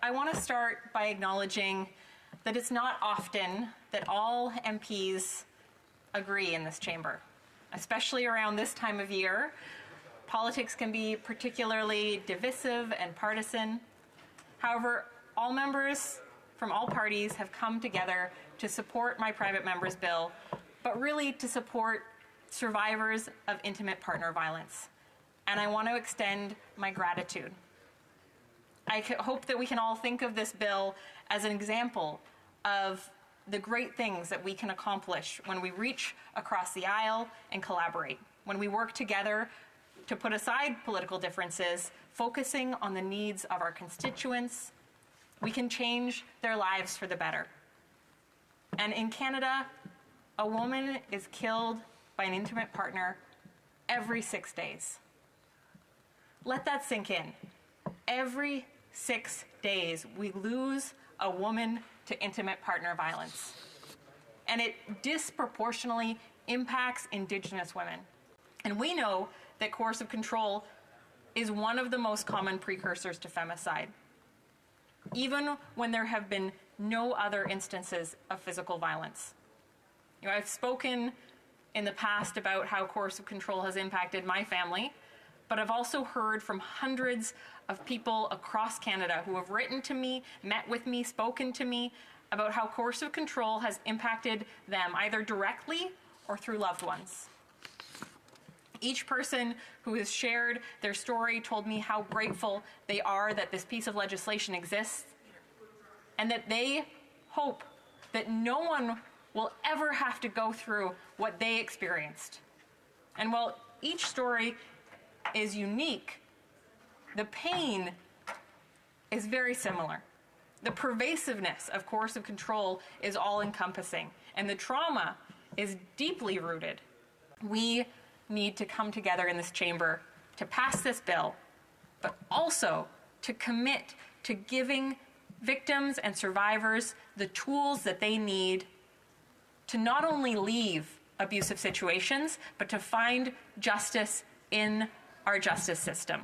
I want to start by acknowledging that it's not often that all MPs agree in this chamber, especially around this time of year. Politics can be particularly divisive and partisan. However, all members from all parties have come together to support my private member's bill, but really to support survivors of intimate partner violence. And I want to extend my gratitude. I hope that we can all think of this bill as an example of the great things that we can accomplish when we reach across the aisle and collaborate, when we work together to put aside political differences, focusing on the needs of our constituents. We can change their lives for the better. And in Canada, a woman is killed by an intimate partner every 6 days. Let that sink in. Every 6 days, we lose a woman to intimate partner violence. And it disproportionately impacts Indigenous women. And we know that coercive control is one of the most common precursors to femicide, even when there have been no other instances of physical violence. I've spoken in the past about how coercive control has impacted my family, but I've also heard from hundreds of people across Canada who have written to me, met with me, spoken to me about how coercive control has impacted them either directly or through loved ones. Each person who has shared their story told me how grateful they are that this piece of legislation exists, and that they hope that no one will ever have to go through what they experienced. And while each story is unique, the pain is very similar. The pervasiveness of coercive control is all-encompassing, and the trauma is deeply rooted. We need to come together in this chamber to pass this bill, but also to commit to giving victims and survivors the tools that they need to not only leave abusive situations, but to find justice in our justice system.